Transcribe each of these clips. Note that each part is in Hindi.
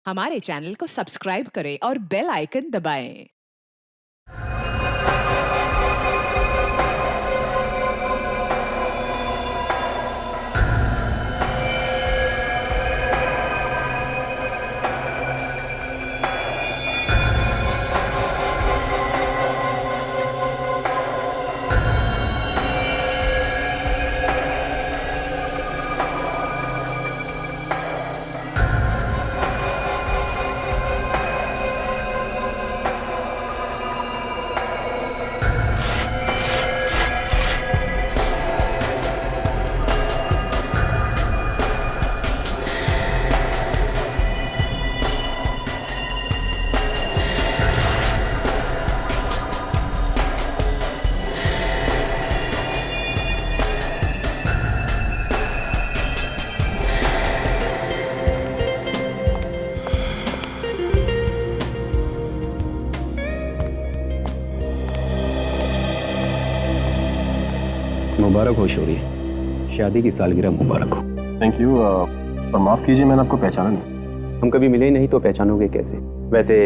हमारे चैनल को सब्सक्राइब करें और बेल आइकन दबाएं। मुबारक हो शौर्य, शादी की सालगिरह मुबारक हो। थैंक यू, पर माफ़ कीजिए मैंने आपको पहचाना नहीं। हम कभी मिले ही नहीं तो पहचानोगे कैसे? वैसे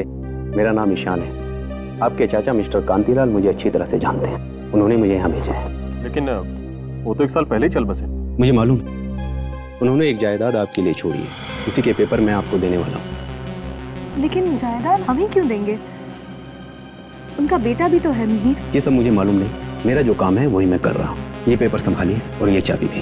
मेरा नाम ईशान है। आपके चाचा मिस्टर कांतीलाल मुझे अच्छी तरह से जानते हैं, उन्होंने मुझे यहाँ भेजा है। लेकिन वो तो 1 साल पहले ही चल बसे। मुझे मालूम है, उन्होंने एक जायदाद आपके लिए छोड़ी है, उसी के पेपर मैं आपको देने वाला हूँ। लेकिन जायदाद हमें क्यों देंगे? उनका बेटा भी तो है मिहिर। ये सब मुझे मालूम नहीं, मेरा जो काम है वही मैं कर रहा हूँ। ये पेपर संभालिए और ये चाबी भी।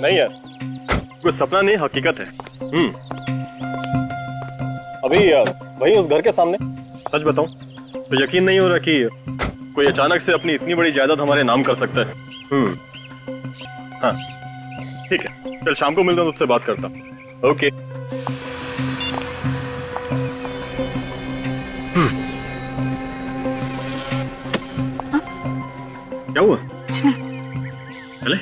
नहीं यार, कोई सपना नहीं, हकीकत है। अभी वही उस घर के सामने। सच बताऊं तो यकीन नहीं हो रहा कि कोई अचानक से अपनी इतनी बड़ी जायदाद हमारे नाम कर सकता है। हाँ ठीक है, कल शाम को मिलता हूँ, तुझसे बात करता हूँ। ओके। क्या हुआ? कुछ नहीं। चले।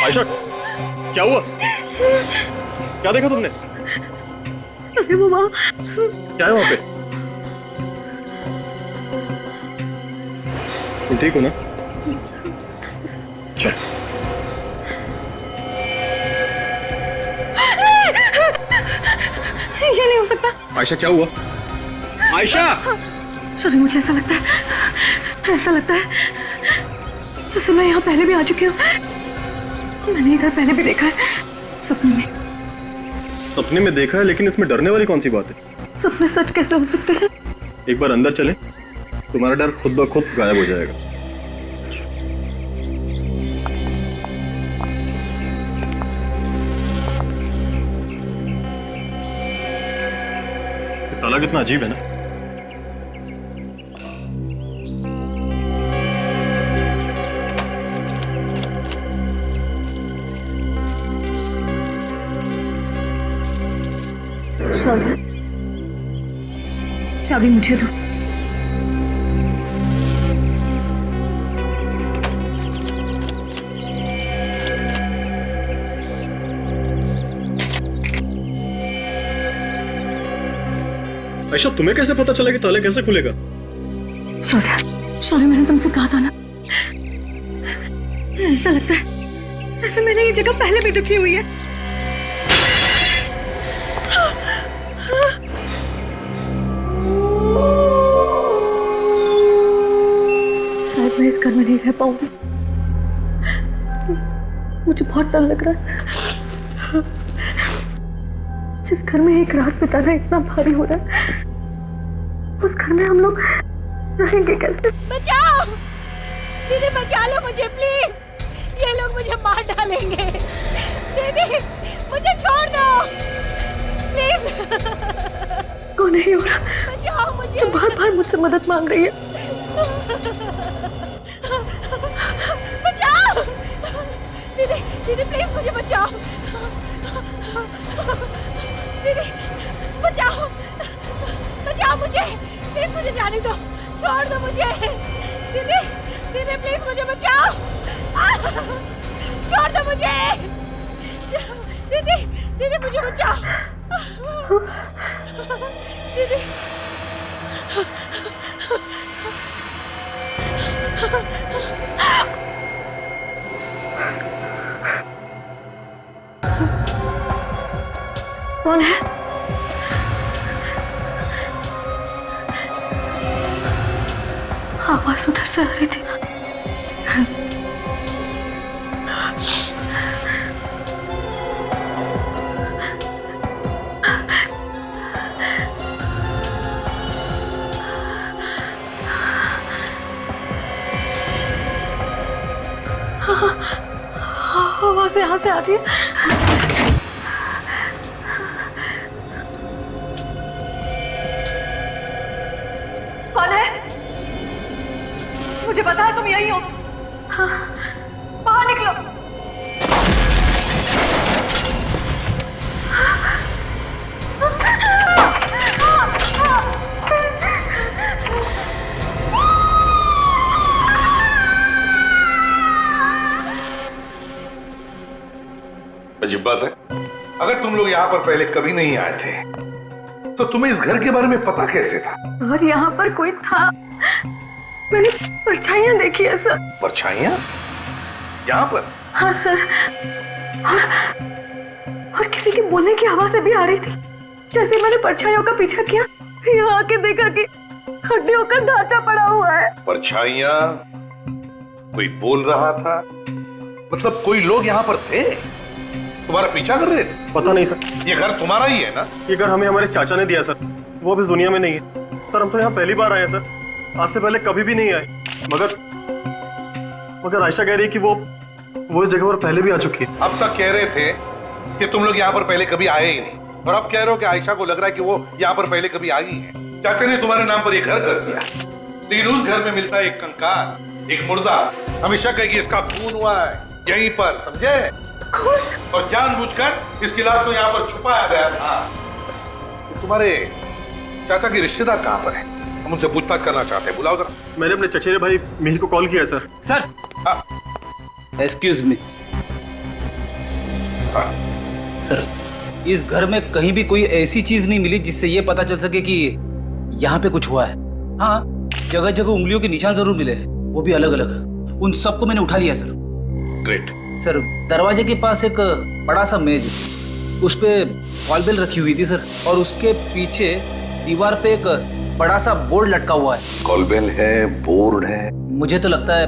आयशा, क्या हुआ? क्या देखा तुमने? अरे वो वहाँ। क्या है वहाँ पे? तुम ठीक हो ना? चल। ये नहीं हो सकता। आयशा क्या हुआ? आयशा! सॉरी, मुझे ऐसा लगता है जैसे मैं यहाँ पहले भी आ चुकी हूँ। मैंने ये घर पहले भी देखा है, सपने में। सपने में देखा है, लेकिन इसमें डरने वाली कौन सी बात है? सपने सच कैसे हो सकते हैं? एक बार अंदर चले, तुम्हारा डर खुद ब खुद गायब हो जाएगा। ताला कितना अजीब है ना। चाबी मुझे दो। आयशा, तुम्हें कैसे पता चला कि ताला कैसे खुलेगा? शौर्य, मैंने तुमसे कहा था ना, ऐसा लगता है जैसे मैंने ये जगह पहले भी देखी हुई है। शायद मैं इस घर में नहीं रह पाऊंगी। मुझे बहुत डर लग रहा है। जिस घर में एक रात बिताना इतना भारी हो रहा है, उस घर में हम लोग रहेंगे कैसे? बचाओ दीदी, बचा लो मुझे प्लीज, ये लोग मुझे मार डालेंगे। दीदी मुझे छोड़ दो प्लीज। कौन है ये औरत? बचाओ मुझे। जो बार-बार मुझसे मदद मांग रही है। बचाओ दीदी, दीदी प्लीज मुझे बचाओ। दीदी बचाओ, बचाओ मुझे प्लीज, मुझे जाने दो, छोड़ दो मुझे। दीदी, दीदी प्लीज मुझे बचाओ। छोड़ दो मुझे। दीदी दीदी मुझे बचा। दीदी कौन है? आवाज उधर से आ रही थी। आवाज यहाँ से आ रही है। कौन है? मुझे पता है तुम यही हो। हाँ, बाहर निकलो। अजीब बात है, अगर तुम लोग यहाँ पर पहले कभी नहीं आए थे तो तुम्हें इस घर के बारे में पता कैसे था? और यहाँ पर कोई था, मैंने परछाइयाँ देखी है सर। परछाइयाँ यहाँ पर? हाँ सर, और किसी के बोलने की आवाज़ भी आ रही थी। जैसे मैंने परछाइयों का पीछा किया, यहाँ आके देखा कि हड्डियों का ढांचा पड़ा हुआ है। परछाइयाँ, कोई बोल रहा था, मतलब कोई लोग यहाँ पर थे, तुम्हारा पीछा कर रहे थे? पता नहीं सर। ये घर तुम्हारा ही है ना? ये घर हमें हमारे चाचा ने दिया सर, वो अब इस दुनिया में नहीं है सर। हम तो यहाँ पहली बार आए हैं सर, आज से पहले कभी भी नहीं आए। मगर आयशा कह रही है कि वो इस जगह पर पहले भी आ चुकी है। अब तक कह रहे थे कि तुम लोग यहाँ पर पहले कभी आए ही नहीं, और अब कह रहे हो कि आयशा को लग रहा है कि वो यहाँ पर पहले कभी आई है। चाचा ने तुम्हारे नाम पर ये घर कर दिया, लेकिन उस घर में मिलता है एक कंकाल, एक मुर्दा। हमेशा कहेगी इसका खून हुआ है यहीं पर, समझे? और जानबूझकर इसकी लाश को यहाँ पर छुपाया गया था। तुम्हारे चाचा के रिश्तेदार कहाँ पर हैं? हम उनसे पूछताछ करना चाहते हैं, बुलाओ जरा। मैंने अपने चचेरे भाई मिहिर को कॉल किया sir. Sir, excuse me sir, इस घर में कहीं भी कोई ऐसी चीज नहीं मिली जिससे ये पता चल सके कि यहाँ पे कुछ हुआ है। हाँ, जगह जगह उंगलियों के निशान जरूर मिले हैं, वो भी अलग अलग। उन सबको मैंने उठा लिया सर। ग्रेट। सर, दरवाजे के पास एक बड़ा सा मेज, उस पे कॉल बेल रखी हुई थी सर, और उसके पीछे दीवार पे एक बड़ा सा बोर्ड लटका हुआ है। कॉल बेल है, बोर्ड है। मुझे तो लगता है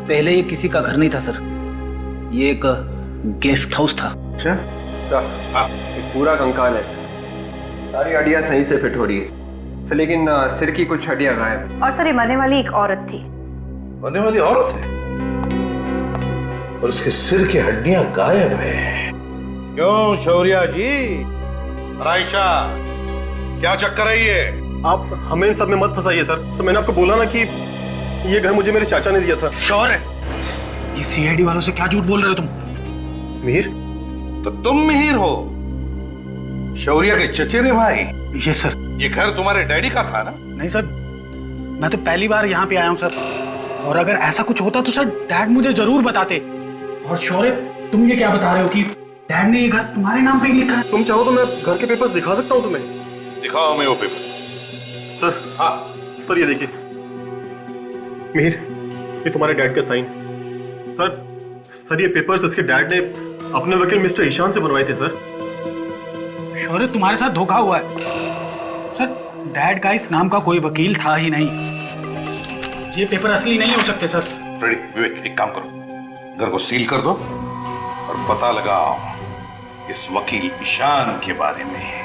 पहले ये किसी का घर नहीं था सर, ये एक गेस्ट हाउस था। अच्छा, एक पूरा कंकाल है सर, सारी हड्डियां सही से फिट हो रही है सर, लेकिन सिर की कुछ हड्डियां गायब है। और सर, ये मरने वाली एक औरत थी। मरने वाली औरत है और उसके सिर की हड्डियां गायब है। क्यों शौर्या जी? आयशा, क्या चक्कर है ये? आप हमें इन सब में मत फंसाइए सर। सर मैंने आपको बोला ना कि ये घर मुझे मेरे चाचा ने दिया था। श्योर है? ये सीआईडी वालों से क्या झूठ बोल रहे हो तुम? मिहिर? तो तुम मिहिर हो, शौर्या के चचेरे भाई? ये सर। ये घर तुम्हारे डैडी का था ना? नहीं सर, मैं तो पहली बार यहाँ पे आया हूँ सर, और अगर ऐसा कुछ होता तो सर डैड मुझे जरूर बताते। और शौर्य, तुम ये क्या बता रहे हो कि डैड ने ये घर तुम्हारे नाम पे ही लिखा है? तुम चाहो तो मैं घर के पेपर्स दिखा सकता हूँ तुम्हें। दिखाओ हमें वो पेपर। सर, हाँ सर, ये देखिए मिहिर, ये तुम्हारे डैड का साइन। सर ये पेपर्स इसके डैड ने अपने वकील मिस्टर ईशान से बनवाए थे सर। शौर्य, तुम्हारे साथ धोखा हुआ है सर। डैड का इस नाम का कोई वकील था ही नहीं। ये पेपर असली नहीं हो सकते सर। फ्रेडी, विवेक, एक काम करो, घर को सील कर दो और पता लगाओ इस वकील ईशान के बारे में।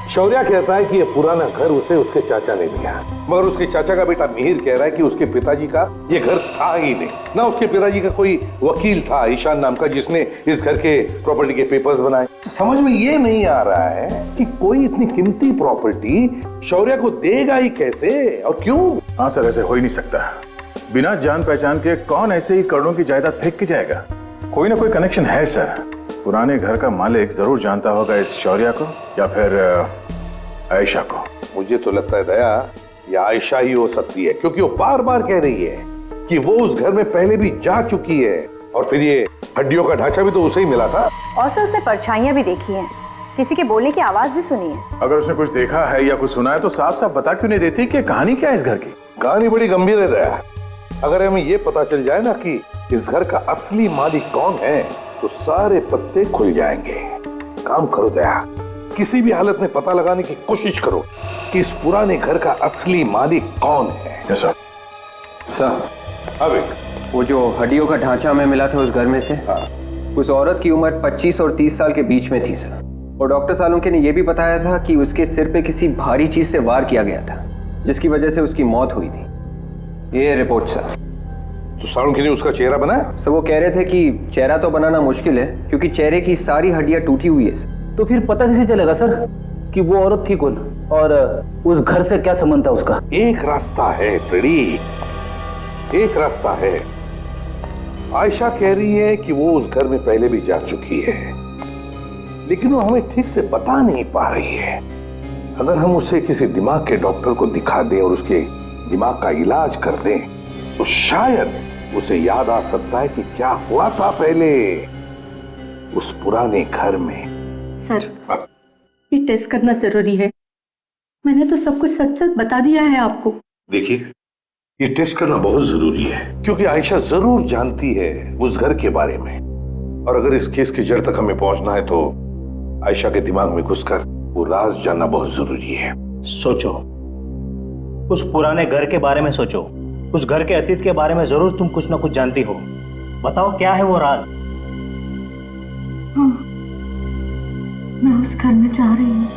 शौर्या कहता है कि यह पुराना घर उसे उसके चाचा ने दिया, मगर उसके चाचा का बेटा मिहिर कह रहा है कि उसके पिताजी का यह घर था ही नहीं, ना उसके पिताजी का कोई वकील था ईशान नाम का जिसने इस घर के प्रॉपर्टी के पेपर्स बनाए। समझ में ये नहीं आ रहा है कि कोई इतनी कीमती प्रॉपर्टी शौर्या को देगा ही कैसे और क्यों? हाँ सर, ऐसे हो ही नहीं सकता। बिना जान पहचान के कौन ऐसे ही करोड़ों की जायदाद फेंक के जाएगा? कोई ना कोई कनेक्शन है सर। पुराने घर का मालिक जरूर जानता होगा इस शौर्या को, या फिर आयशा को। मुझे तो लगता है दया, ये आयशा ही हो सकती है, क्योंकि वो बार बार कह रही है कि वो उस घर में पहले भी जा चुकी है, और फिर ये हड्डियों का ढांचा भी तो उसे ही मिला था। और सर उसने परछाइयां भी देखी हैं, किसी के बोलने की आवाज भी सुनी है। अगर उसने कुछ देखा है या कुछ सुना है तो साफ साफ बता क्यों नहीं देती कि कहानी क्या है इस घर की? कहानी बड़ी गंभीर है दया। अगर हमें ये पता चल जाए ना कि इस घर का असली मालिक कौन है तो सारे पत्ते खुल जाएंगे। काम करो दया, किसी भी हालत में पता लगाने की कोशिश करो कि इस पुराने घर का असली मालिक कौन है। सर अब वो जो हड्डियों का ढांचा हमें मिला था उस घर में से, उस औरत की उम्र 25 और 30 साल के बीच में थी सर। और डॉक्टर सालुंके ने यह भी बताया था कि उसके सिर पे किसी भारी चीज से वार किया गया था, जिसकी वजह से उसकी मौत हुई थी। ये रिपोर्ट सर। तो सालुंके ने उसका चेहरा बनाया? सर वो कह रहे थे कि चेहरा तो बनाना मुश्किल है क्योंकि चेहरे की सारी हड्डियां टूटी हुई है सर। तो फिर पता कैसे चलेगा सर कि वो औरत थी कौन और उस घर से क्या संबंध था उसका? एक रास्ता है फ्रेडी, एक रास्ता है। आयशा कह रही है कि वो उस घर में पहले भी जा चुकी है, लेकिन वो हमें ठीक से बता नहीं पा रही है। अगर हम उसे किसी दिमाग के डॉक्टर को दिखा दें और उसके दिमाग का इलाज कर दें तो शायद उसे याद आ सकता है कि क्या हुआ था पहले उस पुराने घर में। सर, ये टेस्ट करना जरूरी है। मैंने तो सब कुछ सच सच बता दिया है आपको। देखिए, ये टेस्ट करना बहुत जरूरी है क्योंकि आयशा जरूर जानती है उस घर के बारे में, और अगर इस केस की जड़ तक हमें पहुंचना है तो आयशा के दिमाग में घुसकर वो राज जानना बहुत जरूरी है। सोचो, उस पुराने घर के बारे में सोचो, उस घर के अतीत के बारे में जरूर तुम कुछ ना कुछ जानती हो। बताओ क्या है वो राज? हाँ, मैं उस घर में जा रही हूँ।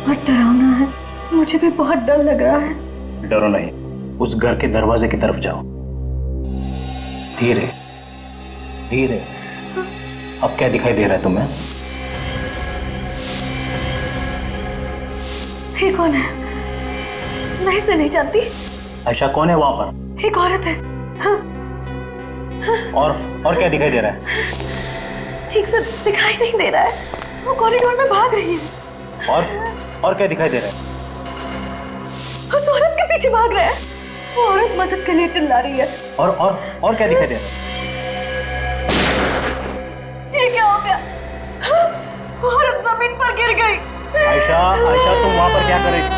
बहुत डरावना है, मुझे भी बहुत डर लग रहा है। डरो नहीं, उस घर के दरवाजे की तरफ जाओ। धीरे धीरे। अब क्या दिखाई दे रहा है तुम्हें? ये कौन है? मैं इसे नहीं जानती। आयशा कौन है वहां पर? एक औरत है। हाँ। और क्या दिखाई दे रहा है? ठीक से दिखाई नहीं दे रहा है। वो कॉरिडोर में भाग रही है। और क्या दिखाई दे रहा है? उस औरत के पीछे भाग रहा है। वो औरत मदद के लिए चिल्ला रही है। और क्या दिखाई दे रहा है? ये क्या हो गया? वो औरत जमीन पर गिर गई। आयशा, तुम वहां पर क्या कर रही थी?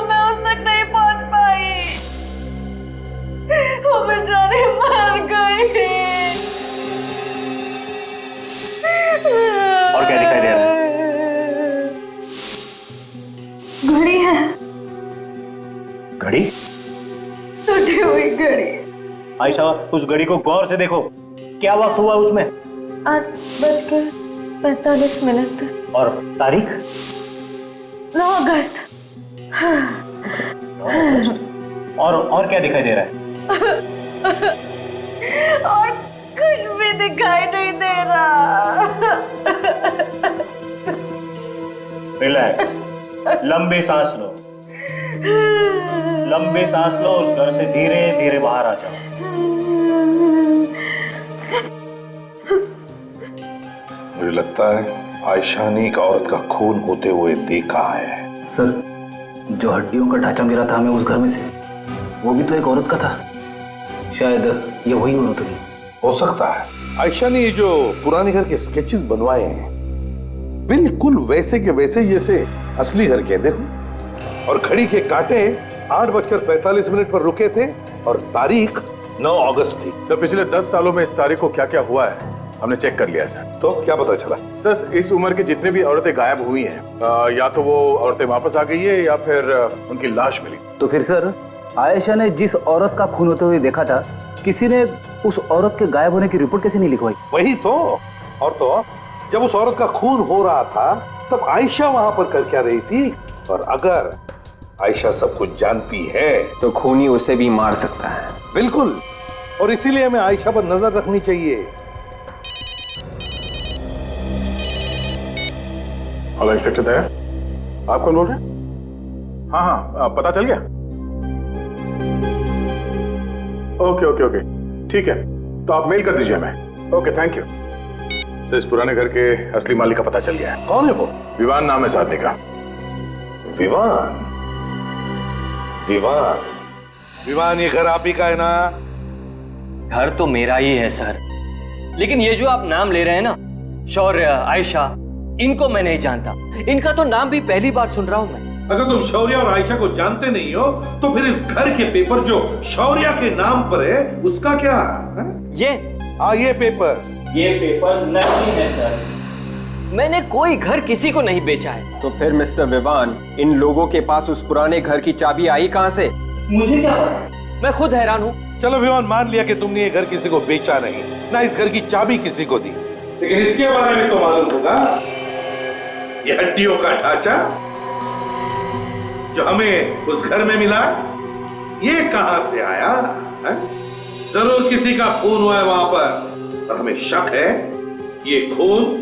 मैं उस तक नहीं पहुंच पाई। वो बेचारी मर गई। और क्या दिखाई दे रहा है? घड़ी है। घड़ी? टूटी हुई घड़ी। आयशा, उस घड़ी को गौर से देखो। क्या वक्त हुआ उसमें? 8:45। और तारीख? 9 अगस्त। और क्या दिखाई दे रहा है? और कुछ भी दिखाई नहीं दे रहा। रिलैक्स, लंबी सांस लो। लंबी सांस लो, उस घर से धीरे धीरे बाहर आ जाओ। मुझे लगता है आयशा ने एक औरत का खून होते हुए देखा है। सर, जो हड्डियों का ढांचा मिला था हमें उस घर में से, वो भी तो एक औरत का था। शायद ये वही औरत होगी। हो सकता है आयशा ने ये जो पुराने घर के स्केचेस बनवाए हैं बिल्कुल वैसे के वैसे जैसे असली घर के। देखो, और घड़ी के कांटे 8:45 पर रुके थे और तारीख 9 अगस्त थी। सर, पिछले 10 सालों में इस तारीख को क्या क्या हुआ है हमने चेक कर लिया सर। तो क्या पता चला? सर, इस उम्र की जितने भी औरतें गायब हुई हैं, या तो वो औरतें वापस आ गई है या फिर उनकी लाश मिली। तो फिर सर, आयशा ने जिस औरत का खून होते हुए देखा था, किसी ने उस औरत के गायब होने की रिपोर्ट कैसे नहीं लिखवाई? वही तो। और तो जब उस औरत का खून हो रहा था तब आयशा वहां पर कर क्या रही थी? और अगर आयशा सब कुछ जानती है तो खूनी उसे भी मार सकता है। बिल्कुल, और इसीलिए हमें आयशा पर नजर रखनी चाहिए। हेलो इंस्पेक्टर दया, आप कौन बोल रहे हैं? हाँ, पता चल गया? ओके, ठीक है, तो आप मेल कर दीजिए हमें। Okay, thank you. सर, इस पुराने घर के असली मालिक का पता चल गया है। कौन है वो? विवान नाम है इस आदमी का। विवान? विवान, ये घर आप ही का है ना? घर तो मेरा ही है सर, लेकिन ये जो आप नाम ले रहे हैं ना, शौर्य, आयशा, इनको मैं नहीं जानता। इनका तो नाम भी पहली बार सुन रहा हूं मैं। अगर तुम शौर्य और आयशा को जानते नहीं हो तो फिर इस घर के पेपर जो शौर्य के नाम पर है उसका क्या है? ये पेपर नकली है सर। मैंने कोई घर किसी को नहीं बेचा है। तो फिर मिस्टर विवान, इन लोगों के पास उस पुराने घर की चाबी आई कहां से? मुझे क्या पता, मैं खुद हैरान हूँ। चलो विवान, मान लिया कि तुमने ये घर किसी को बेचा नहीं, ना इस घर की चाबी किसी को दी, लेकिन इसके बारे में तो मालूम होगा। ये हड्डियों का ढांचा जो हमें उस घर में मिला, ये कहां से आया है? जरूर किसी का खून हुआ है वहां पर, और हमें शक है ये खून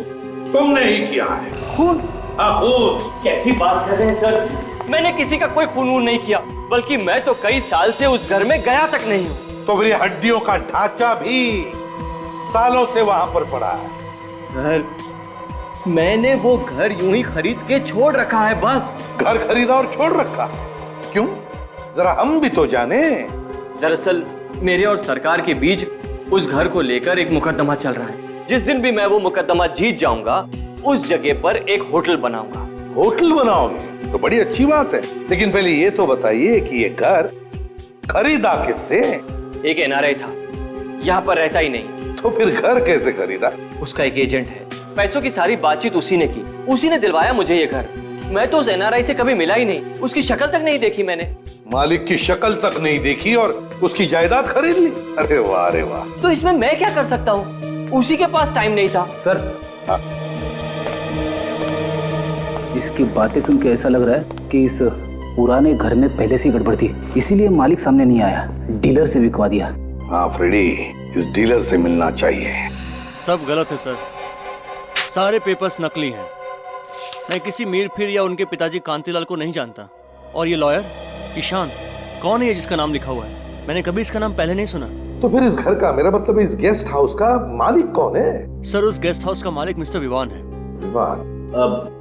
तुमने ही किया है। खून? हाँ, खून। कैसी बात कर रहे हैं सर? मैंने किसी का कोई खून वून नहीं किया, बल्कि मैं तो कई साल से उस घर में गया तक नहीं हूँ। तो फिर हड्डियों का ढांचा भी सालों से वहां पर पड़ा है। सर, मैंने वो घर यूं ही खरीद के छोड़ रखा है बस। घर खरीदा और छोड़ रखा? क्यों? जरा हम भी तो जाने। दरअसल मेरे और सरकार के बीच उस घर को लेकर एक मुकदमा चल रहा है। जिस दिन भी मैं वो मुकदमा जीत जाऊंगा, उस जगह पर एक होटल बनाऊंगा। होटल बनाओगे? तो बड़ी अच्छी बात है, लेकिन पहले ये तो बताइए कि ये घर खरीदा किससे? एक एनआरआई था, यहाँ पर रहता ही नहीं। तो फिर घर कैसे खरीदा? उसका एक एजेंट है, पैसों की सारी बातचीत उसी ने की, उसी ने दिलवाया मुझे ये घर। मैं तो उस एनआरआई से कभी मिला ही नहीं, उसकी शक्ल तक नहीं देखी मैंने। मालिक की शक्ल तक नहीं देखी और उसकी जायदाद खरीद ली? अरे वाह, अरे वाह। तो इसमें मैं क्या कर सकता हूँ? उसी के पास टाइम नहीं था। सर, इसकी बातें सुन के ऐसा लग रहा है कि इस पुराने घर में पहले से गड़बड़ थी, इसीलिए मालिक सामने नहीं आया, डीलर से बिकवा दिया। हाँ फ्रेडी, इस डीलर से मिलना चाहिए। सब गलत है सर, सारे पेपर्स नकली हैं। मैं किसी मीर फिर या उनके पिताजी कांतीलाल को नहीं जानता। और ये लॉयर ईशान कौन है जिसका नाम लिखा हुआ है? मैंने कभी इसका नाम पहले नहीं सुना। तो फिर इस घर का, मेरा मतलब इस गेस्ट हाउस का मालिक कौन है? सर, उस गेस्ट हाउस का मालिक मिस्टर विवान है। विवान? अब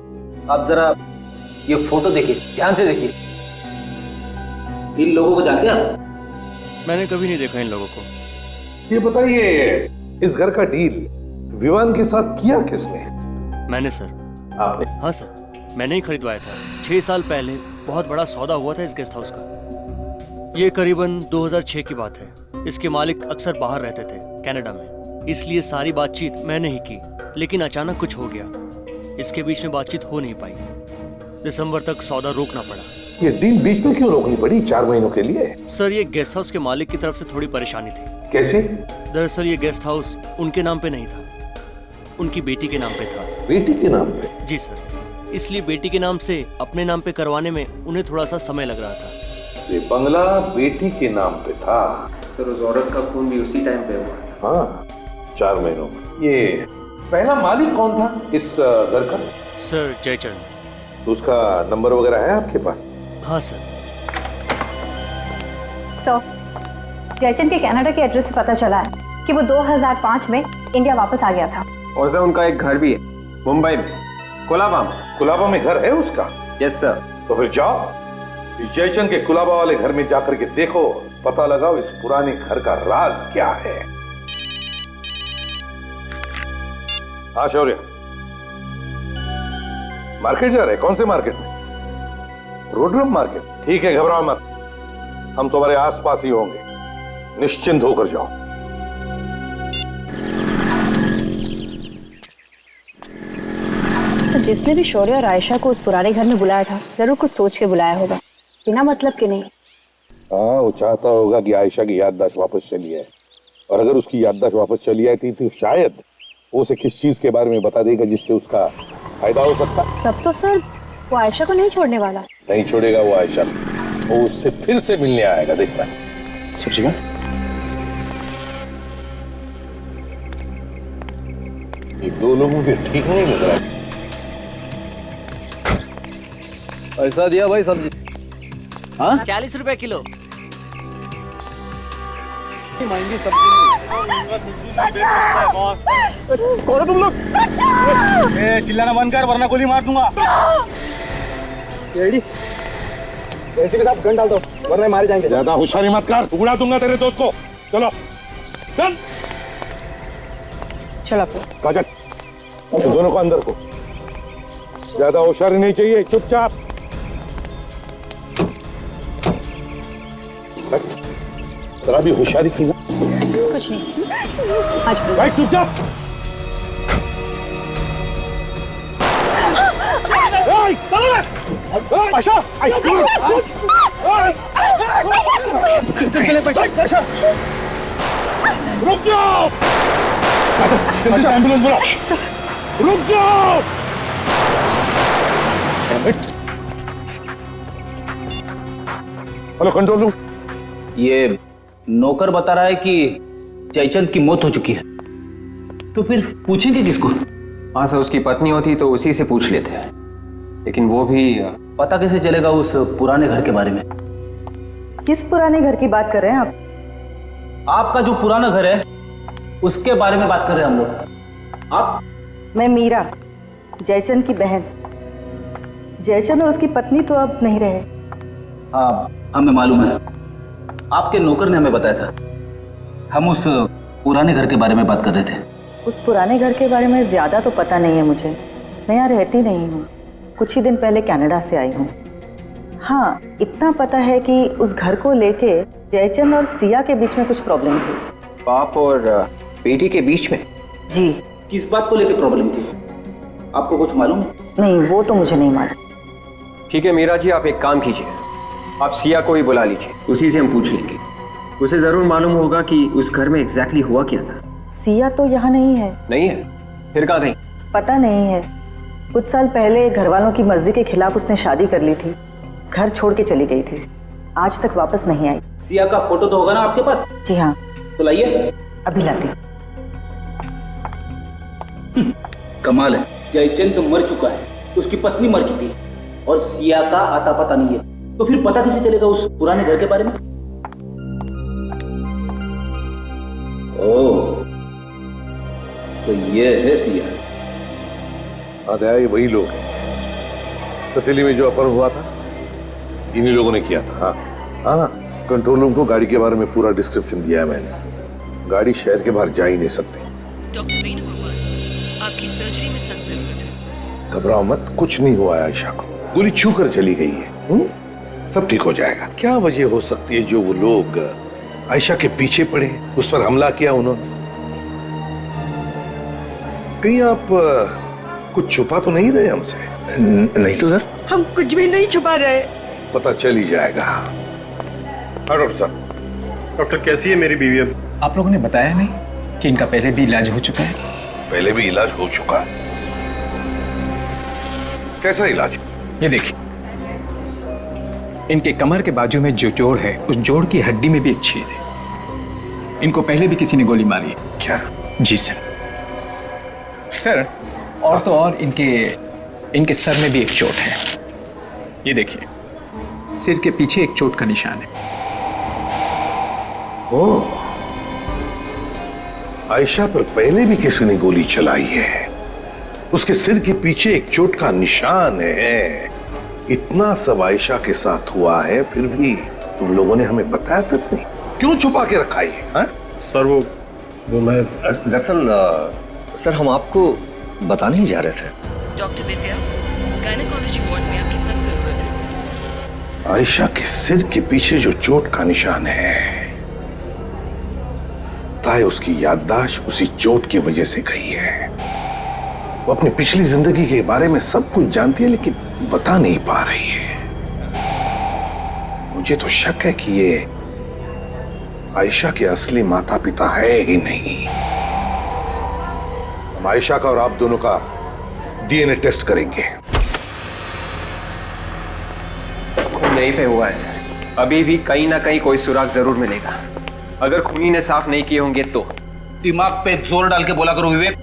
आप जरा ये फोटो देखिए, ध्यान से देखिए। इन लोगों को जानते हैं आप? मैंने कभी नहीं देखा इन लोगों को। ये बताइए, इस घर का डील विवान के साथ किया किसने? मैंने सर। आपने? हाँ सर, मैंने ही खरीदवाया था। 6 साल पहले बहुत बड़ा सौदा हुआ था इस गेस्ट हाउस का। ये करीबन 2006 की बात है। इसके मालिक अक्सर बाहर रहते थे, कनाडा में, इसलिए सारी बातचीत मैंने ही की। लेकिन अचानक कुछ हो गया, इसके बीच में बातचीत हो नहीं पाई। दिसंबर तक सौदा रोकना पड़ा। ये डील बीच में क्यों रोकनी पड़ी 4 महीनों के लिए? सर, ये गेस्ट हाउस के मालिक की तरफ से थोड़ी परेशानी थी। कैसे? दरअसल ये गेस्ट हाउस उनके नाम पे नहीं था, उनकी बेटी के नाम पे था। बेटी के नाम पे? जी सर, इसलिए बेटी के नाम से अपने नाम पे करवाने में उन्हें थोड़ा सा समय लग रहा था। ये बंगला बेटी के नाम पे था? सर, उस औरत का खून भी उसी टाइम पे हुआ। हाँ, 4 महीनों में। ये पहला मालिक कौन था इस घर का? सर, जयचंद। तो उसका नंबर वगैरह है आपके पास? हाँ सर। जयचंद के कनाडा के एड्रेस से पता चला है कि वो 2005 में इंडिया वापस आ गया था। और सर, उनका एक घर भी है मुंबई में, कुलाबा में। कुलाबा में घर है उसका? Yes sir. तो फिर जाओ, इस जयचंद के कुलाबा वाले घर में जाकर के देखो, पता लगाओ इस पुराने घर का राज क्या है। हाँ शौर्य, मार्केट जा रहे? कौन से मार्केट में? रोडरम मार्केट? ठीक है, घबराओ मत, हम तुम्हारे आसपास ही होंगे, निश्चिंत होकर जाओ। सर, जिसने भी शौर्य और आयशा को उस पुराने घर में बुलाया था, जरूर कुछ सोच के बुलाया होगा, बिना मतलब के नहीं। हाँ, वो चाहता होगा कि आयशा की याददाश्त वापस चली आए, और अगर उसकी याददाश्त वापस चली आई थी तो शायद वो उसे किस चीज के बारे में बता देगा जिससे उसका फायदा हो सकता। तब तो सर वो आयशा को नहीं छोड़ने वाला। नहीं छोड़ेगा वो आयशा, वो उससे फिर से मिलने आएगा, देखना। सब्जीगा, ये दो लोगों के ठीक नहीं लग रहा है। पैसा दिया भाई सब्जी? हाँ, 40 रुपए किलो। महंगी सब्जी कौन तुम लोग? चिल्लाना बंद कर वरना गोली मार दूंगा। एसीपी साहब गन डाल दो वरना मारे जाएंगे। ज्यादा होशियारी मत कर, उड़ा दूंगा तेरे दोस्त को। चलो चल चलो काजल, इन दोनों को अंदर को। ज्यादा होशियारी नहीं चाहिए, चुपचाप। जरा भी होशियारी की ना। कुछ नहीं आज भाई चुपचाप। आयशा, रुक जाओ। एम्बुलेंस बुलाओ। रुक जाओ। Hello control room. ये नौकर बता रहा है कि जयचंद की मौत हो चुकी है, तो फिर पूछेंगे किसको? हाँ सर, उसकी पत्नी होती तो उसी से पूछ लेते हैं, लेकिन वो भी पता कैसे चलेगा उस पुराने घर के बारे में? किस पुराने घर की बात कर रहे हैं आप? आपका जो पुराना घर है उसके बारे में बात कर रहे हैं हम लोग। आप? मैं मीरा, जयचंद की बहन। जयचंद और उसकी पत्नी तो अब नहीं रहे। हाँ, हमें मालूम है, आपके नौकर ने हमें बताया था। हम उस पुराने घर के बारे में बात कर रहे थे। उस पुराने घर के बारे में ज्यादा तो पता नहीं है मुझे, मैं यहाँ रहती नहीं हूँ, कुछ ही दिन पहले कनाडा से आई हूँ। हाँ, इतना पता है कि उस घर को लेके जयचंद और सिया के बीच में कुछ प्रॉब्लम थी। बाप और बेटी के बीच में? जी। किस बात को लेकर प्रॉब्लम थी, आपको कुछ मालूम है? नहीं, वो तो मुझे नहीं मालूम। ठीक है मीरा जी, आप एक काम कीजिए, आप सिया को ही बुला लीजिए, उसी से हम पूछ लेंगे। उसे जरूर मालूम होगा कि उस घर में एग्जैक्टली हुआ क्या था। सिया तो यहाँ नहीं है। नहीं है? फिर कहाँ गई? पता नहीं है, कुछ साल पहले घर वालों की मर्जी के खिलाफ उसने शादी कर ली थी, घर छोड़ के चली गई थी, आज तक वापस नहीं आई। सिया का फोटो तो होगा ना आपके पास? जी हाँ। तो लाइए। अभी लाती। कमाल है, जयचंद तो मर चुका है, उसकी पत्नी मर चुकी है और सिया का आता पता नहीं है, तो फिर पता कैसे चलेगा उस पुराने घर के बारे में? ओह, तो ये है सिया। हाँ दया, ये वही लोग हैं। पतीली में जो अपहरण हुआ था इन्हीं लोगों ने किया था। हाँ हाँ, कंट्रोल रूम को गाड़ी के बारे में पूरा डिस्क्रिप्शन दिया है मैंने। गाड़ी शहर के बाहर जा ही नहीं सकती। डॉक्टर वेणुगोपाल, आपकी सर्जरी में सख्त जरूरत है। घबराओ मत, कुछ नहीं हुआ है आयशा को, गोली छू कर चली गई है। सब ठीक हो जाएगा। क्या वजह हो सकती है जो वो लोग आयशा के पीछे पड़े, उस पर हमला किया उन्होंने? कहीं आप कुछ छुपा तो नहीं रहे हमसे? नहीं तो सर, हम कुछ भी नहीं छुपा रहे। पता चल ही जाएगा। डॉक्टर साहब। डॉक्टर, कैसी है मेरी बीवी अब? आप लोगों ने बताया नहीं कि इनका पहले भी इलाज हो चुका है? पहले भी इलाज हो चुका? कैसा इलाज? ये देखिए, इनके कमर के बाजू में जो जोड़ है, उस जोड़ की हड्डी में भी एक छेद है। इनको पहले भी किसी ने गोली मारी है। क्या? जी सर, और तो और इनके सर में भी एक चोट है। ये देखिए, सिर के पीछे एक चोट का निशान है। ओह, आयशा पर पहले भी किसी ने गोली चलाई है, उसके सिर के पीछे एक चोट का निशान है। इतना सब आयशा के साथ हुआ है, फिर भी तुम लोगों ने हमें बताया तक नहीं। क्यों छुपा के रखा है? सर वो मैं दरअसल सर, हम आपको बताने ही जा रहे थे। डॉक्टर विद्या, गायनेकोलॉजी वार्ड में आपकी सख्त जरूरत है। आयशा के सिर के पीछे जो चोट का निशान है, ताए उसकी याददाश्त उसी चोट की वजह से गई है। वो अपनी पिछली जिंदगी के बारे में सब कुछ जानती है, लेकिन बता नहीं पा रही है। मुझे तो शक है कि ये आयशा के असली माता पिता है ही नहीं। हम आयशा का और आप दोनों का डीएनए टेस्ट करेंगे। नहीं पे हुआ है सर, अभी भी कहीं ना कहीं कोई सुराग जरूर मिलेगा। अगर खूनी ने साफ नहीं किए होंगे तो। दिमाग पे जोर डाल के बोला करो विवेक,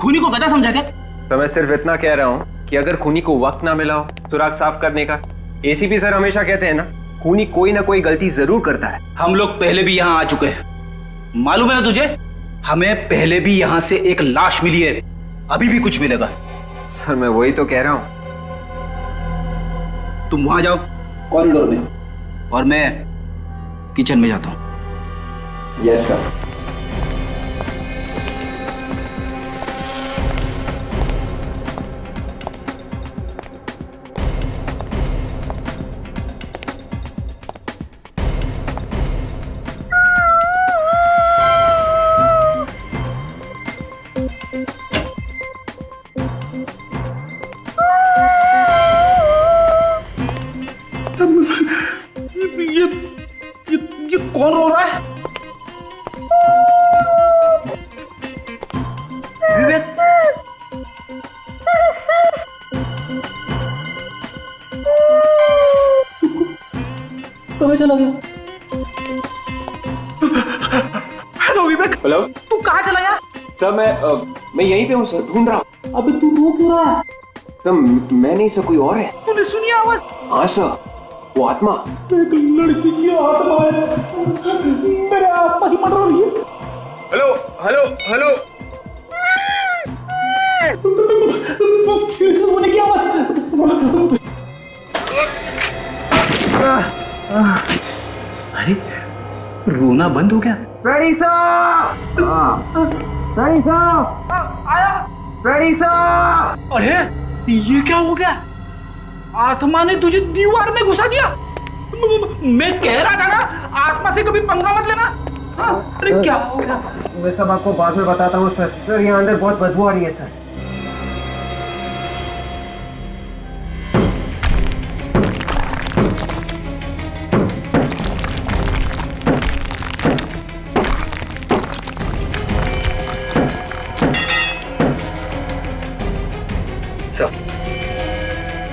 खूनी को गधा समझा क्या? तो मैं सिर्फ इतना कह रहा हूं कि अगर खूनी को वक्त ना मिला हो सुराग साफ करने का, एसीपी सर हमेशा कहते हैं ना, खूनी कोई ना कोई गलती जरूर करता है। हम लोग पहले भी यहाँ आ चुके हैं, मालूम है ना तुझे? हमें पहले भी यहाँ से एक लाश मिली है, अभी भी कुछ मिलेगा। सर मैं वही तो कह रहा हूं। तुम वहां जाओ, कॉरिडोर में, और मैं किचन में जाता हूँ। Yes sir. ये कौन रो रहा है? विवेक, कहाँ चला गया? हेलो विवेक। हेलो। तू कहाँ चला गया? सर मैं यहीं पे हूँ सर, ढूंढ रहा हूँ। अबे तू रो क्यों रहा है? सर मैं नहीं सर, कोई और है। तूने सुनी आवाज? हाँ सर, वो आत्मा। एक लड़की की आत्मा है, मेरे आसपास ही मर रही है। Hello hello hello. फिर से रोने की आवाज। अरे रोना बंद हो गया। Ready sir. Ready sir. आया। Ready sir. अरे ये क्या हो गया? आत्मा ने तुझे दीवार में घुसा दिया। मैं कह रहा था ना, आत्मा से कभी पंगा मत लेना। हाँ, अरे क्या हो गया? मैं सब आपको बाद में बताता हूँ सर। सर यहाँ अंदर बहुत बदबू आ रही है सर।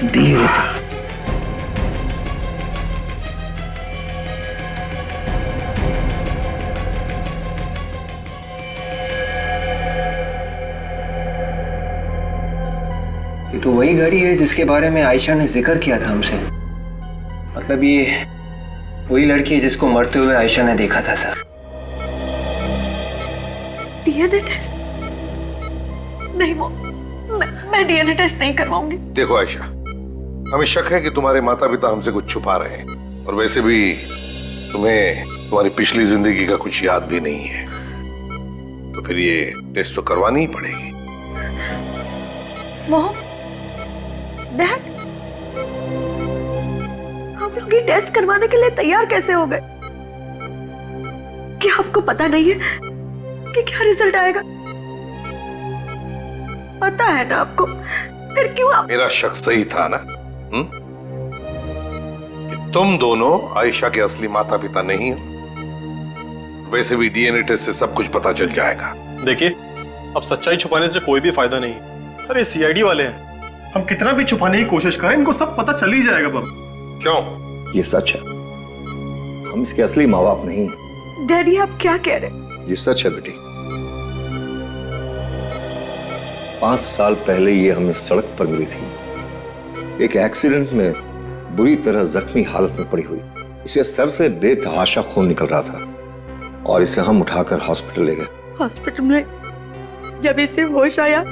धीरे से। ये तो वही घड़ी है जिसके बारे में आयशा ने जिक्र किया था हमसे। मतलब ये वही लड़की है जिसको मरते हुए आयशा ने देखा था सर। डीएनए टेस्ट नहीं, वो मैं डीएनए टेस्ट नहीं करवाऊंगी। देखो आयशा, हमें शक है कि तुम्हारे माता पिता हमसे कुछ छुपा रहे हैं, और वैसे भी तुम्हें तुम्हारी पिछली जिंदगी का कुछ याद भी नहीं है, तो फिर ये टेस्ट तो करवानी ही पड़ेगी। मोहन, डैड, हम लोग ये टेस्ट करवाने के लिए तैयार कैसे हो गए? क्या आपको पता नहीं है कि क्या रिजल्ट आएगा? पता है ना आपको, फिर क्यों आप? मेरा शक सही था ना? कि तुम दोनों आयशा के असली माता पिता नहीं हो। वैसे भी डीएनए टेस्ट से सब कुछ पता चल जाएगा। देखिए, अब सच्चाई छुपाने से कोई भी फायदा नहीं है। अरे सीआईडी वाले हैं, हम कितना भी छुपाने की कोशिश करें, इनको सब पता चल ही जाएगा। बाबू क्यों? ये सच है, हम इसके असली माँ बाप नहीं। डैडी, आप क्या कह रहे? ये सच है बेटी। 5 साल पहले ये हमें सड़क पर मिली थी, एक एक्सीडेंट में बुरी तरह जख्मी हालत में पड़ी हुई। इसे सर से बेतहाशा खून निकल रहा था और इसे हम उठाकर हॉस्पिटल ले गए। हॉस्पिटल में जब इसे होश आया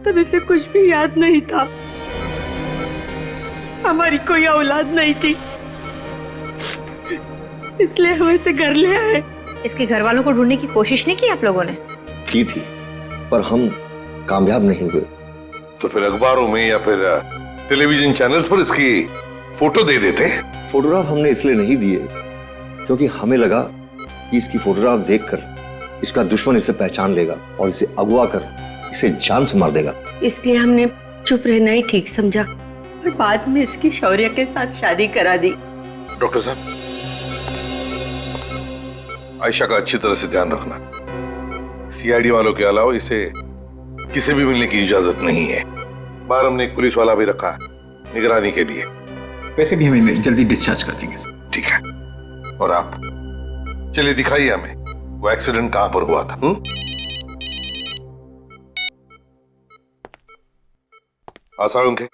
तब इसे कुछ भी याद नहीं था। हमारी कोई औलाद नहीं थी, इसलिए हम इसे घर ले आए। इसके घर वालों को ढूंढने की कोशिश नहीं की आप लोगों ने? की थी, पर हम कामयाब नहीं हुए। तो फिर अखबारों में या फिर टेलीविजन चैनल्स पर इसकी फोटो दे देते। फोटोग्राफ हमने इसलिए नहीं दिए क्योंकि हमें लगा कि इसकी फोटोग्राफ देखकर इसका दुश्मन इसे पहचान लेगा और इसे अगवा कर इसे जान से मार देगा। इसलिए हमने चुप रहना ही ठीक समझा और बाद में इसकी शौर्य के साथ शादी करा दी। डॉक्टर साहब, आयशा का अच्छी तरह से ध्यान रखना। सीआईडी वालों के अलावा इसे किसी भी मिलने की इजाजत नहीं है। बाहर हमने एक पुलिस वाला भी रखा है निगरानी के लिए। वैसे भी हमें जल्दी डिस्चार्ज कर देंगे। ठीक है, और आप चलिए दिखाइए हमें वो एक्सीडेंट कहां पर हुआ था। आसार उनके।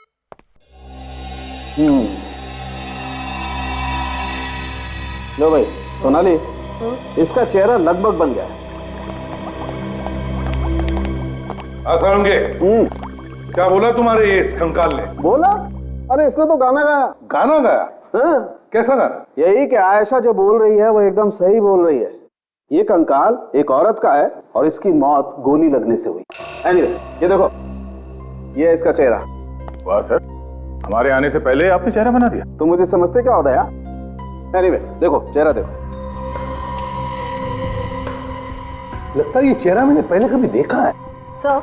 लो भाई सोनाली, इसका चेहरा लगभग बन गया है। आसार उनके। क्या बोला तुम्हारे इस कंकाल ने? बोला अरे इसने तो गाना गाया। गाना गाया? हाँ। कैसा गाना? यही कि आयशा जो बोल रही है वो एकदम सही बोल रही है। ये कंकाल एक औरत का है और इसकी मौत गोली लगने से हुई। एनीवे, ये देखो, ये है इसका चेहरा। वाह सर, हमारे आने से पहले आपने चेहरा बना दिया। तुम मुझे समझते क्या होता है यार? एनीवे, देखो चेहरा देखो। लगता है ये चेहरा मैंने पहले कभी देखा है। सर,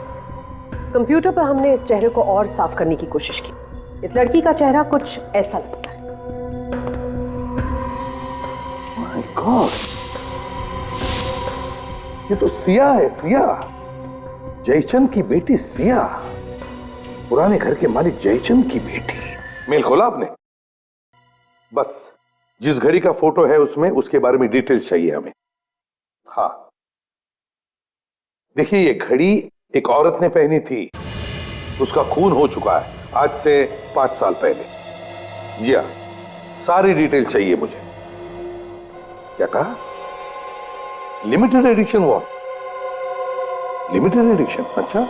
कंप्यूटर पर हमने इस चेहरे को और साफ करने की कोशिश की। इस लड़की का चेहरा कुछ ऐसा लगता है। माय गॉड, ये तो सिया है, सिया। जयचंद की बेटी सिया, पुराने घर के मालिक जयचंद की बेटी। मेल खोला आपने? बस जिस घड़ी का फोटो है उसमें उसके बारे में डिटेल्स चाहिए हमें। हाँ, देखिए ये घड़ी एक औरत ने पहनी थी, उसका खून हो चुका है आज से 5 साल पहले। जी हाँ, सारी डिटेल चाहिए मुझे। क्या कहा? Limited edition? वो लिमिटेड एडिशन? अच्छा,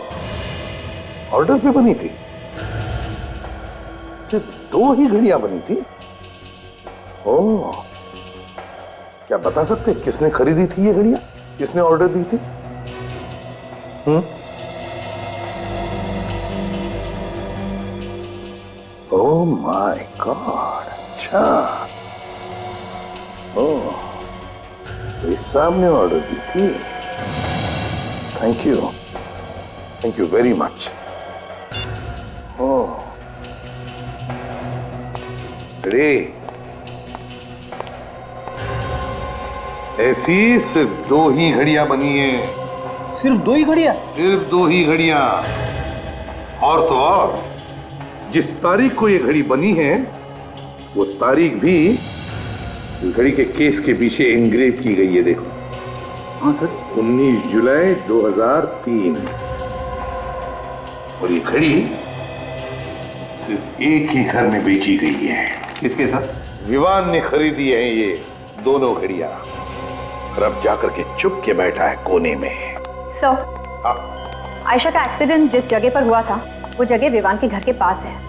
ऑर्डर पे बनी थी? सिर्फ 2 ही घड़ियां बनी थी? ओह, क्या बता सकते किसने खरीदी थी ये घड़ियां? किसने ऑर्डर दी थी? ओह माय गॉड, अच्छा। ओह, तो सामने ऑर्डर दी थी। Thank you very much. Oh, अरे ऐसी सिर्फ 2 ही घड़ियां बनी है। सिर्फ 2 ही घड़ियां? सिर्फ 2 ही घड़ियां। और तो और, जिस तारीख को ये घड़ी बनी है वो तारीख भी इस घड़ी के केस के पीछे एनग्रेव की गई है। देखो, हाँ सर, 19 जुलाई 2003। और ये घड़ी सिर्फ एक ही घर में बेची गई है। किसके साथ? विवान ने खरीदी है ये दोनों घड़ियां, और अब जाकर के चुप के बैठा है कोने में। सर, आयशा का एक्सीडेंट जिस जगह पर हुआ था वो जगह विवान के घर के पास है।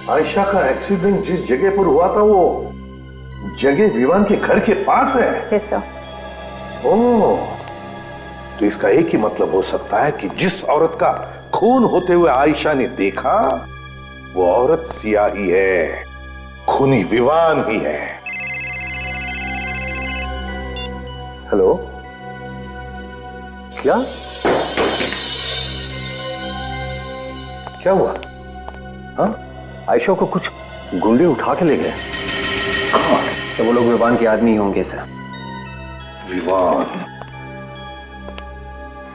आयशा का एक्सीडेंट जिस जगह पर हुआ था वो जगह विवान के घर के पास है? Yes sir. ओह, तो इसका एक ही मतलब हो सकता है कि जिस औरत का खून होते हुए आयशा ने देखा वो औरत सिया ही है, खूनी विवान ही है। हेलो, क्या क्या हुआ? हाँ, आयशा को कुछ गुंडे उठा के ले गए। तो वो लोग विवान के आदमी होंगे सर। विवान?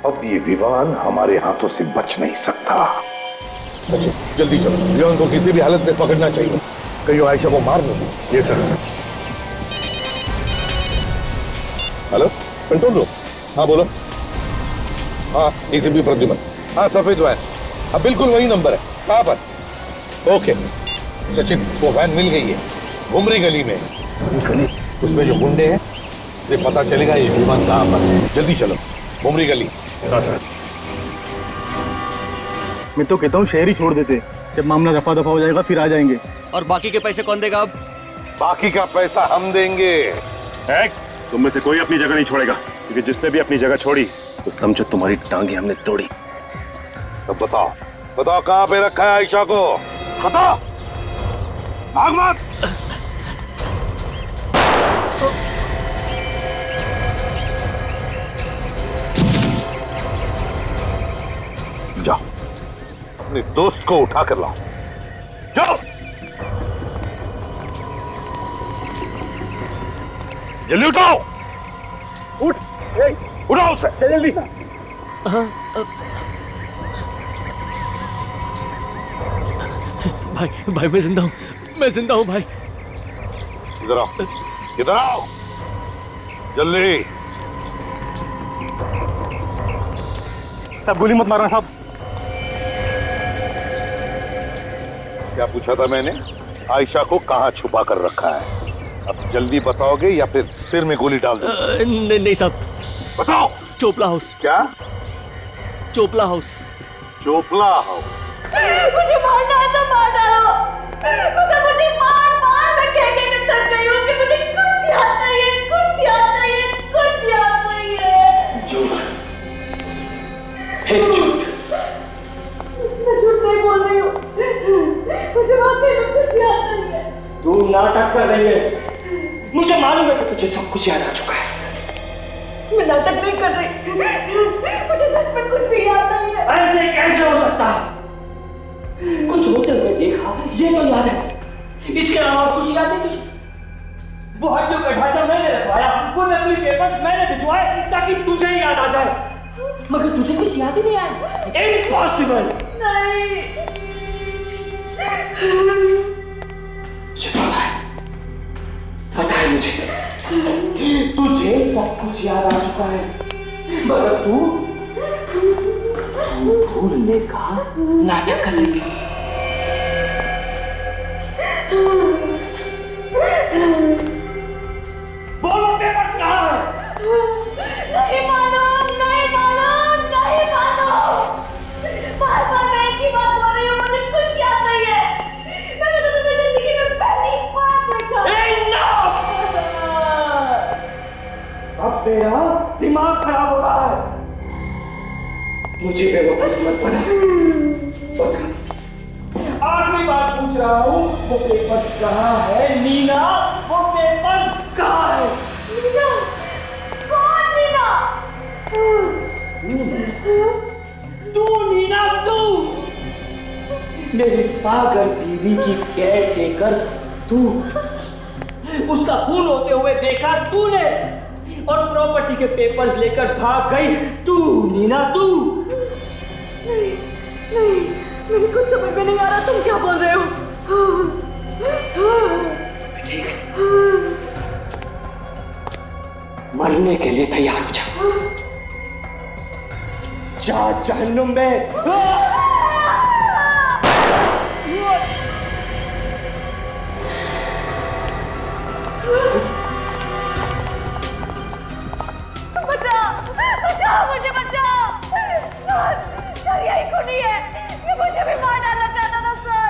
अब ये विवान हमारे हाथों से बच नहीं सकता। सचिन, जल्दी चलो, विवान को किसी भी हालत में पकड़ना चाहिए, कहीं वो आयशा को मार नहीं। ये सर। Hello, control room. हाँ बोलो। हाँ, एसीपी प्रद्युमन। हाँ, सफेद वैन। हाँ, बिल्कुल वही नंबर है। कहाँ पर? ओके सचिन, वो वैन मिल गई है, घुमरी गली में। गली? उसमें जो गुंडे हैं से पता चलेगा ये विमान कहाँ पर है। जल्दी चलो, घुमरी गली। हाँ सर। मैं तो कहता हूँ शहर ही छोड़ देते, जब मामला रफा दफा हो जाएगा फिर आ जाएंगे। और बाकी के पैसे कौन देगा? अब बाकी का पैसा हम देंगे। तुम में से कोई अपनी जगह नहीं छोड़ेगा, क्योंकि जिसने भी अपनी जगह छोड़ी तो समझो तुम्हारी टांगे हमने तोड़ी। तब बताओ, बताओ कहाँ पे रखा है आयशा को? बताओ, भाग मत। जाओ, अपने दोस्त को उठा कर लाओ। जाओ, जल्दी उठाओ। उठ, उठाओ उसे जल्दी। भाई, भाई मैं जिंदा हूँ, मैं जिंदा हूँ भाई। इधर आओ, इधर आओ, जल्दी। साहब गोली मत मारना साहब। क्या पूछा था मैंने? आयशा को कहाँ छुपा कर रखा है? अब जल्दी बताओगे या फिर सिर में गोली डाल दूं? नहीं साहब। बताओ। चोपला हाउस। क्या? चोपला हाउस। चोपला हाउस? मुझे मारना है तो मार डालो, मगर मुझे बार बार मैं कहने में थक गई हूँ कि मुझे कुछ याद नहीं है, कुछ याद नहीं है, कुछ याद नहीं है। झूठ, फिर झूठ। मैं झूठ नहीं बोल रही हूँ, मुझे वाकई में कुछ याद नहीं है। तू नाटक कर रही है, मुझे मालूम है कि तुझे सब कुछ याद आ चुका है। मैं नाटक नहीं कर रही, मुझे सच में कुछ भी याद नहीं है। ऐसे कैसे हो सकता है? कुछ होते हुए देखा, ये तो याद है, इसके अलावा कुछ याद है तुझे? वो हड्डियों का ढांचा मैंने रखवाया, वो नकली पेपर मैंने भिजवाए ताकि तुझे ही याद आ जाए, मगर तुझे कुछ याद ही नहीं आया। इम्पॉसिबल। नहीं, मुझे पता है मुझे, तुझे सब कुछ याद आ चुका है, मगर तू भूलने का नाटक कर रही है। बोलो पेपर कहाँ है? नहीं मालूम, नहीं मालूम, नहीं मालूम। बार बार मैं एक ही बात बोल रही हूँ, मुझे कुछ याद नहीं है। मैंने तो तुम्हें जिंदगी में पहली बार देखा। अब तेरा दिमाग खराब हो रहा है। मुझे बेवकूफ मत बना। बता, आखिरी बात पूछ रहा हूँ, वो पेपर्स कहाँ है? नीना, वो पेपर्स कहाँ है? नीना? कौन नीना? तू नीना, तू मेरी पागल बीवी की केयर टेकर, तू उसका खून होते हुए देखा तूने, और प्रॉपर्टी के पेपर्स लेकर भाग गई तू, नीना तू। नहीं, नहीं, मेरी कुछ समझ में नहीं आ रहा, तुम क्या बोल रहे हो? ठीक है, मरने के लिए तैयार हो जा जहन्नुम में। बचाओ, बचाओ, मुझे बचाओ। सर यही खूनी है, ये मुझे भी मार डालना चाहता था सर।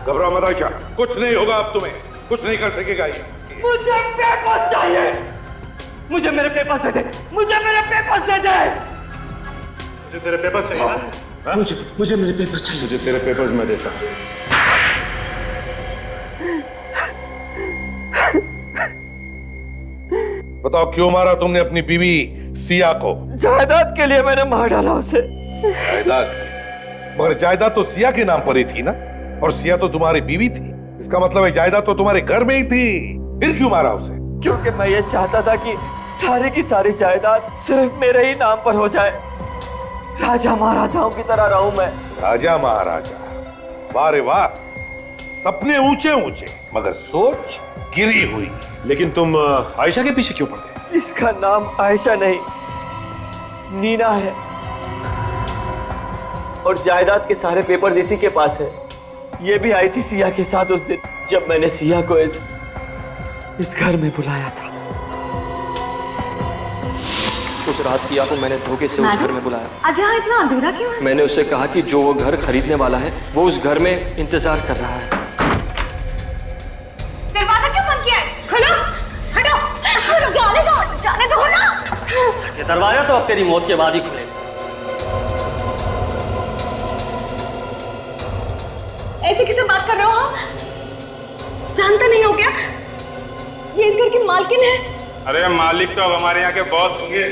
घबराओ मत आयशा, कुछ नहीं होगा अब तुम्हें, कुछ नहीं कर सकेगा ये। मुझे पेपर्स चाहिए, मुझे मेरे पेपर्स दे दे, मुझे मेरे पेपर्स दे दे। मुझे तेरे पेपर्स चाहिए ना? मुझे मेरे पेपर्स चाहिए। मुझे तेरे पेपर्स मैं देता हूँ। बताओ क्यों मारा तुमने अपनी बीवी सिया को? जायदाद के लिए मैंने मार डाला उसे। जायदाद? मगर जायदाद तो सिया के नाम पर ही थी ना, और सिया तो तुम्हारी बीवी थी। इसका मतलब है जायदाद तो तुम्हारे घर में ही थी, फिर क्यों मारा उसे? क्योंकि मैं ये चाहता था कि सारी की सारी जायदाद सिर्फ मेरे ही नाम पर हो जाए, राजा महाराजाओं की तरह रहूं मैं। राजा महाराजा? वाह रे वाह, सपने ऊंचे ऊंचे मगर सोच गिरी हुई। लेकिन तुम आयशा के पीछे क्यों पड़ते? इसका नाम आयशा नहीं, नीना है, और जायदाद के सारे पेपर्स इसी के पास है। ये भी आई थी सिया के साथ उस दिन जब मैंने सिया को इस घर में बुलाया था। उस रात सिया को मैंने धोखे से उस घर में बुलाया। आज यहाँ इतना अंधेरा क्यों है? मैंने उससे कहा कि जो वो घर खरीदने वाला है वो उस घर में इंतजार कर रहा है। दरवाजा क्यों बंद किया है? खोलो, हटो, जाने दो ना। ये दरवाजा तो अब तेरी मौत के बाद ही खुलेगा। ऐसे किसे बात कर रहे हो आप? जानते नहीं हो क्या? ये इस घर की मालकिन है। अरे मालिक तो अब हमारे यहाँ के बॉस होंगे।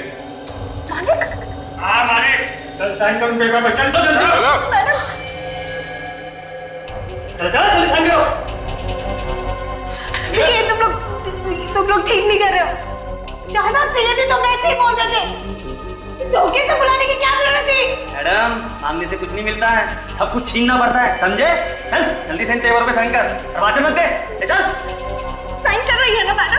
मालिक? हाँ मालिक, चल साइन करो पेपर पे, चल तो जल्दी। चल जल्दी साइन करो। ये तुम लोग ठीक नहीं कर रहे हो। जायदाद चाहिए थी तो वैसे ही बोल देते। धोखे से बुलाने की क्या जरूरत थी? मैडम, मांगने से कुछ नहीं मिलता है, सब कुछ छीनना पड़ता है, समझे? चल जल्दी से इन पेपर पे साइन कर, दरवाजे मत दे, चल। साइन कर रही है ना मैडम?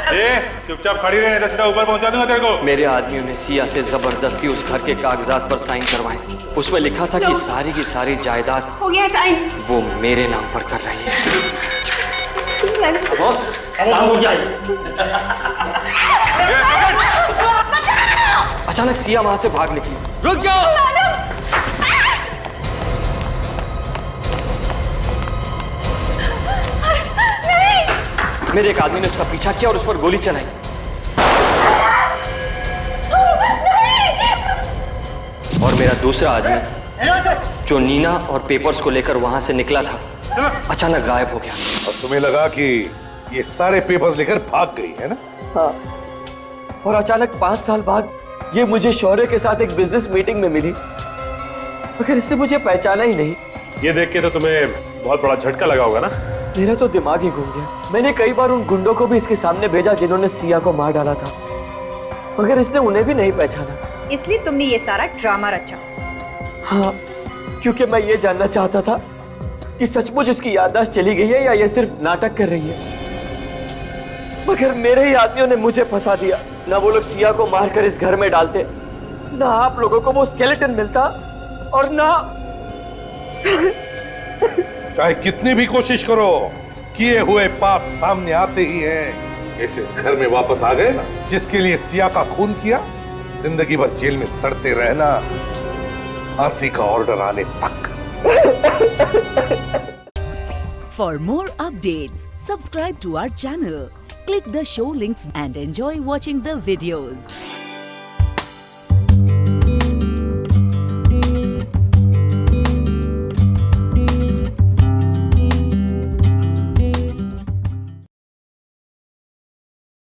चुपचाप खड़ी रहे, नहीं तो सीधा ऊपर पहुंचा दूंगा तेरे को। मेरे आदमियों ने सिया से जबरदस्ती उस घर के कागजात पर साइन करवाए। उसमें लिखा था कि सारी की सारी जायदाद हो गया साइन। वो मेरे नाम पर कर रही है। बॉस, काम हो गया। अचानक सिया वहां से भाग निकली। रुक जाओ। मेरे एक आदमी ने उसका पीछा किया और उस पर गोली चलाई। और मेरा दूसरा आदमी जो नीना और पेपर्स को लेकर वहां से निकला था, अचानक गायब हो गया। और तुम्हें लगा कि ये सारे पेपर्स लेकर भाग गई है ना? हाँ, और अचानक 5 साल बाद ये मुझे शौर्य के साथ एक बिजनेस मीटिंग में मिली, मगर इसने मुझे पहचाना ही नहीं। ये देख के तो तुम्हें बहुत बड़ा झटका लगा होगा ना? मेरा तो दिमाग ही घूम गया। मैंने कई बार उन गुंडों को भी इसके सामने भेजा जिन्होंने सिया को मार डाला था, मगर इसने उन्हें भी नहीं पहचाना। इसलिए तुमने ये सारा ड्रामा रचा? हाँ, क्योंकि मैं ये जानना चाहता था कि सचमुच इसकी याददाश्त चली गई है या ये सिर्फ नाटक कर रही है। मगर मेरे ही आदमियों ने मुझे फंसा दिया। ना वो लोग सिया को मारकर इस घर में डालते, ना आप लोगों को वो स्केलेटन मिलता, और ना चाहे कितनी भी कोशिश करो, किए हुए पाप सामने आते ही हैं। इस घर में वापस आ गए ना, जिसके लिए सिया का खून किया, जिंदगी भर जेल में सड़ते रहना, फांसी का ऑर्डर आने तक। For more updates, subscribe to our channel, click the show links and enjoy watching the videos.